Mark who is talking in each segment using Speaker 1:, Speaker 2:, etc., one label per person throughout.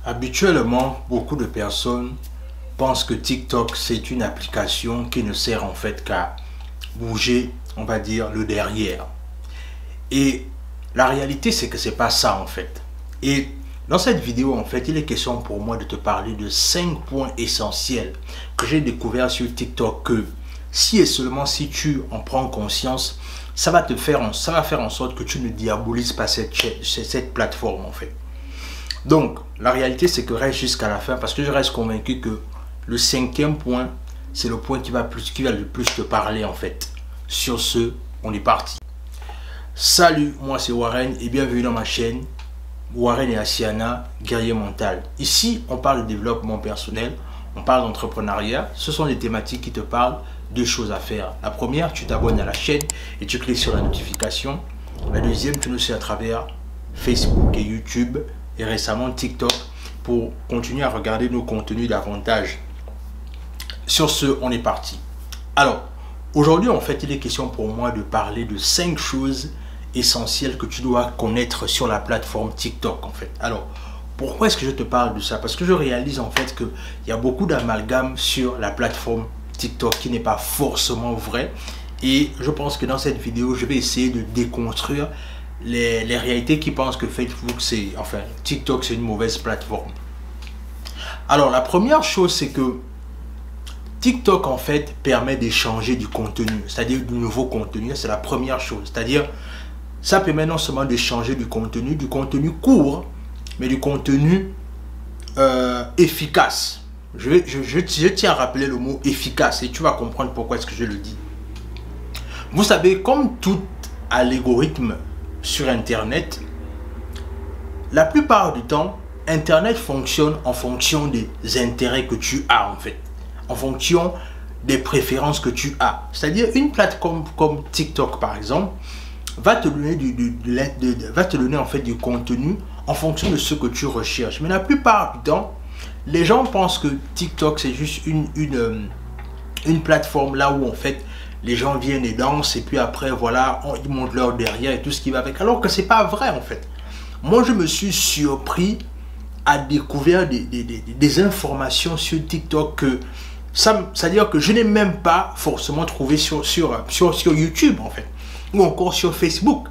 Speaker 1: Habituellement, beaucoup de personnes pensent que TikTok, c'est une application qui ne sert en fait qu'à bouger, on va dire, le derrière. Et la réalité, c'est que c'est pas ça en fait. Et dans cette vidéo, en fait, il est question pour moi de te parler de 5 points essentiels que j'ai découvert sur TikTok que si et seulement si tu en prends conscience, ça va faire en sorte que tu ne diabolises pas cette plateforme en fait. Donc, la réalité, c'est que reste jusqu'à la fin parce que je reste convaincu que le 5e point, c'est le point qui va le plus te parler en fait. Sur ce, on est parti. Salut, moi c'est Warren et bienvenue dans ma chaîne Warren et Asiana, guerrier mental. Ici, on parle de développement personnel, on parle d'entrepreneuriat. Ce sont des thématiques qui te parlent de choses à faire. La première, tu t'abonnes à la chaîne et tu cliques sur la notification. La deuxième, tu nous suis à travers Facebook et YouTube et récemment TikTok pour continuer à regarder nos contenus davantage. Sur ce, on est parti. Alors, aujourd'hui, en fait, il est question pour moi de parler de 5 choses essentielles que tu dois connaître sur la plateforme TikTok, en fait. Alors, pourquoi est-ce que je te parle de ça? Parce que je réalise, en fait, qu'il y a beaucoup d'amalgame sur la plateforme TikTok qui n'est pas forcément vrai. Et je pense que dans cette vidéo, je vais essayer de déconstruire les réalités qui pensent que Facebook, TikTok, c'est une mauvaise plateforme. Alors, la première chose, c'est que TikTok, en fait, permet d'échanger du contenu, c'est-à-dire du nouveau contenu. C'est la première chose. C'est-à-dire, ça permet non seulement d'échanger du contenu court, mais du contenu efficace. Je tiens à rappeler le mot efficace et tu vas comprendre pourquoi est-ce que je le dis. Vous savez, comme tout algorithme sur Internet, la plupart du temps, Internet fonctionne en fonction des intérêts que tu as, en fait. En fonction des préférences que tu as. C'est-à-dire, une plateforme comme TikTok, par exemple, va te donner en fait du contenu en fonction de ce que tu recherches. Mais la plupart du temps, les gens pensent que TikTok, c'est juste une plateforme là où, en fait, les gens viennent et dansent et puis après, voilà, ils montrent leur derrière et tout ce qui va avec. Alors que c'est pas vrai, en fait. Moi, je me suis surpris à découvrir des informations sur TikTok que c'est-à-dire que je n'ai même pas forcément trouvé sur YouTube, en fait, ou encore sur Facebook.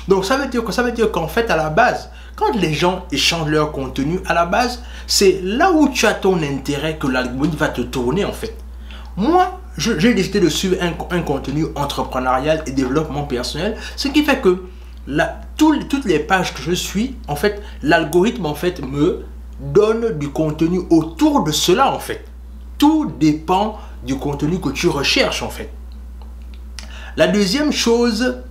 Speaker 1: Donc, ça veut dire qu'en fait, à la base, quand les gens échangent leur contenu, à la base, c'est là où tu as ton intérêt que l'algorithme va te tourner, en fait. Moi, j'ai décidé de suivre un contenu entrepreneurial et développement personnel, ce qui fait que toutes les pages que je suis, en fait, l'algorithme, en fait, me donne du contenu autour de cela, en fait. Tout dépend du contenu que tu recherches, en fait. La deuxième chose,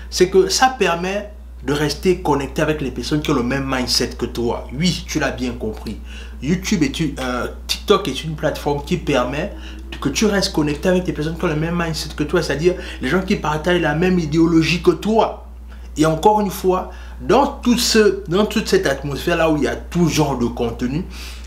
Speaker 1: c'est que ça permet de rester connecté avec les personnes qui ont le même mindset que toi. Oui, tu l'as bien compris. TikTok est une plateforme qui permet que tu restes connecté avec des personnes qui ont le même mindset que toi, c'est-à-dire les gens qui partagent la même idéologie que toi. Et encore une fois, dans toute cette atmosphère-là où il y a tout genre de contenu,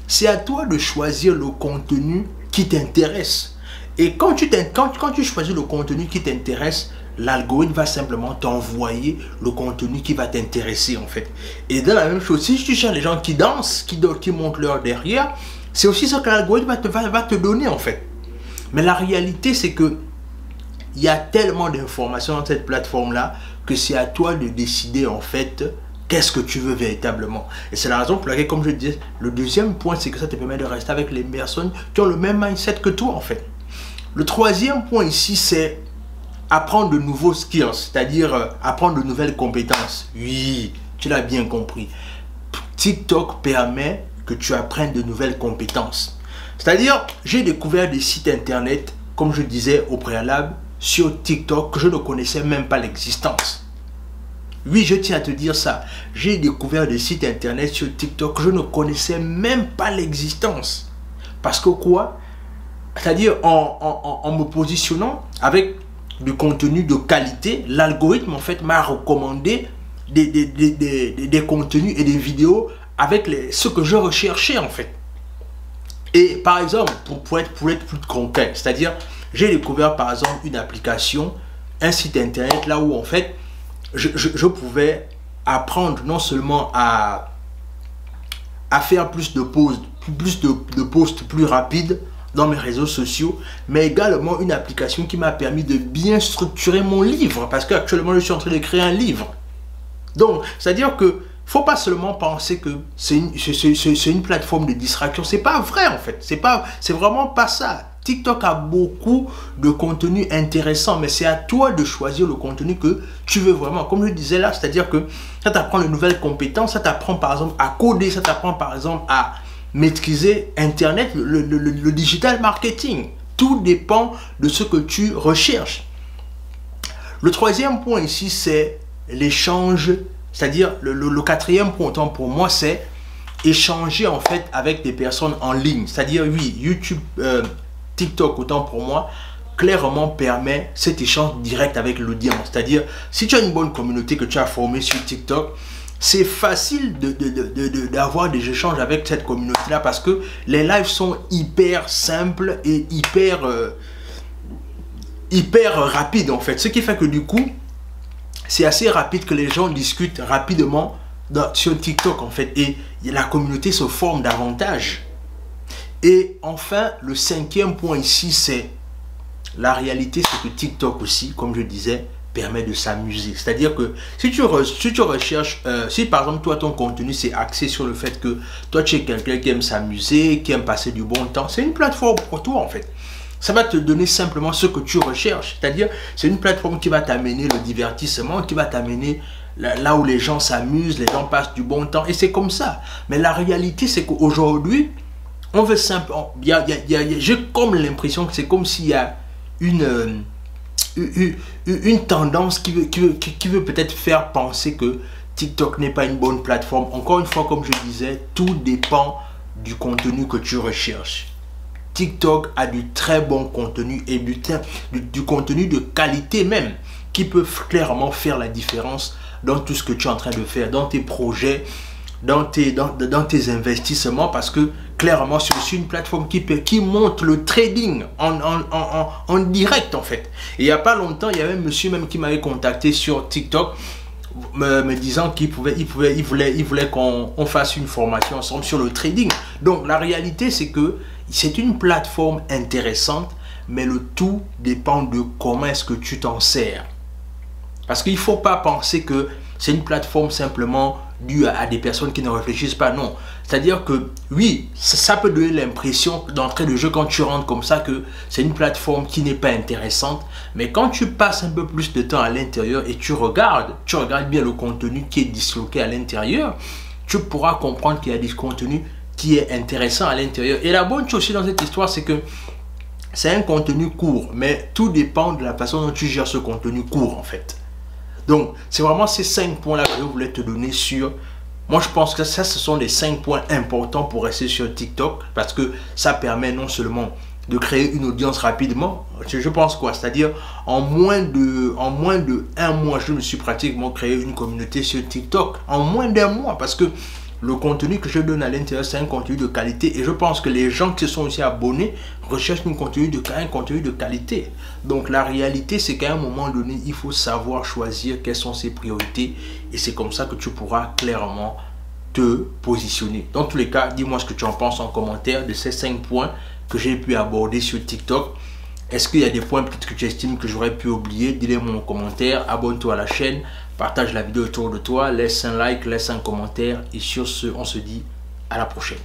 Speaker 1: c'est à toi de choisir le contenu qui t'intéresse. Et quand tu choisis le contenu qui t'intéresse, l'algorithme va simplement t'envoyer le contenu qui va t'intéresser, en fait. Et dans la même chose, si tu cherches les gens qui dansent, qui montrent leur derrière, c'est aussi ce que l'algorithme va te donner, en fait. Mais la réalité, c'est que il y a tellement d'informations dans cette plateforme-là que c'est à toi de décider, en fait, qu'est-ce que tu veux véritablement. Et c'est la raison pour laquelle, comme je disais, le deuxième point, c'est que ça te permet de rester avec les personnes qui ont le même mindset que toi, en fait. Le troisième point ici, c'est apprendre de nouveaux skills, c'est-à-dire apprendre de nouvelles compétences. Oui, tu l'as bien compris. TikTok permet que tu apprennes de nouvelles compétences. C'est-à-dire, j'ai découvert des sites internet, comme je disais au préalable, sur TikTok que je ne connaissais même pas l'existence. Oui, je tiens à te dire ça. J'ai découvert des sites internet sur TikTok que je ne connaissais même pas l'existence. Parce que quoi? C'est-à-dire en me positionnant avec du contenu de qualité, l'algorithme en fait m'a recommandé des contenus et des vidéos avec ce que je recherchais en fait. Et par exemple, pour être plus concret, c'est-à-dire j'ai découvert par exemple une application, un site internet là où en fait je pouvais apprendre non seulement à à faire plus de posts plus rapides dans mes réseaux sociaux, mais également une application qui m'a permis de bien structurer mon livre, parce qu'actuellement je suis en train d'écrire un livre. Donc, c'est-à-dire que faut pas seulement penser que c'est une plateforme de distraction. C'est pas vrai en fait. C'est vraiment pas ça. TikTok a beaucoup de contenu intéressant, mais c'est à toi de choisir le contenu que tu veux vraiment. Comme je disais là, c'est-à-dire que ça t'apprend de nouvelles compétences, ça t'apprend par exemple à coder, ça t'apprend par exemple à maîtriser Internet, le digital marketing. Tout dépend de ce que tu recherches. Le troisième point ici, c'est l'échange, c'est-à-dire le quatrième point pour moi, c'est échanger en fait avec des personnes en ligne. C'est-à-dire, oui, YouTube, TikTok, autant pour moi, clairement permet cet échange direct avec l'audience. C'est-à-dire, si tu as une bonne communauté que tu as formée sur TikTok, c'est facile d'avoir des échanges avec cette communauté-là parce que les lives sont hyper simples et hyper rapides en fait. Ce qui fait que du coup, c'est assez rapide que les gens discutent rapidement sur TikTok en fait. Et la communauté se forme davantage. Et enfin, le cinquième point ici, c'est la réalité, c'est que TikTok aussi, comme je disais, permet de s'amuser. C'est-à-dire que si tu recherches, si par exemple toi ton contenu c'est axé sur le fait que toi tu es quelqu'un qui aime s'amuser, qui aime passer du bon temps, c'est une plateforme pour toi en fait. Ça va te donner simplement ce que tu recherches. C'est-à-dire c'est une plateforme qui va t'amener le divertissement, qui va t'amener là où les gens s'amusent, les gens passent du bon temps et c'est comme ça. Mais la réalité c'est qu'aujourd'hui, on veut simplement, j'ai comme l'impression que c'est comme s'il y a une tendance qui veut peut-être faire penser que TikTok n'est pas une bonne plateforme. Encore une fois, comme je disais, tout dépend du contenu que tu recherches. TikTok a du très bon contenu et du contenu de qualité même qui peut clairement faire la différence dans tout ce que tu es en train de faire, dans tes projets, dans tes investissements, parce que clairement c'est aussi une plateforme qui montre le trading en direct en fait. Et il n'y a pas longtemps, il y avait un monsieur même qui m'avait contacté sur TikTok me disant qu'il voulait qu'on fasse une formation ensemble sur le trading. Donc la réalité c'est que c'est une plateforme intéressante, mais le tout dépend de comment est-ce que tu t'en sers. Parce qu'il ne faut pas penser que c'est une plateforme simplement due à des personnes qui ne réfléchissent pas. Non. C'est-à-dire que oui, ça peut donner l'impression d'entrée de jeu quand tu rentres comme ça que c'est une plateforme qui n'est pas intéressante. Mais quand tu passes un peu plus de temps à l'intérieur et tu regardes bien le contenu qui est disloqué à l'intérieur, tu pourras comprendre qu'il y a des contenus qui est intéressant à l'intérieur. Et la bonne chose aussi dans cette histoire, c'est que c'est un contenu court, mais tout dépend de la façon dont tu gères ce contenu court en fait. Donc, c'est vraiment ces 5 points-là que je voulais te donner sur... Moi, je pense que ça, ce sont les 5 points importants pour rester sur TikTok parce que ça permet non seulement de créer une audience rapidement, je pense quoi, c'est-à-dire en moins de 1 mois, je me suis pratiquement créé une communauté sur TikTok. En moins d'1 mois parce que le contenu que je donne à l'intérieur, c'est un contenu de qualité. Et je pense que les gens qui se sont aussi abonnés recherchent un contenu de qualité. Donc la réalité, c'est qu'à un moment donné, il faut savoir choisir quelles sont ses priorités. Et c'est comme ça que tu pourras clairement te positionner. Dans tous les cas, dis-moi ce que tu en penses en commentaire de ces 5 points que j'ai pu aborder sur TikTok. Est-ce qu'il y a des points peut-être que tu estimes que j'aurais pu oublier? Dis-les-moi en commentaire. Abonne-toi à la chaîne. Partage la vidéo autour de toi, laisse un like, laisse un commentaire et sur ce, on se dit à la prochaine.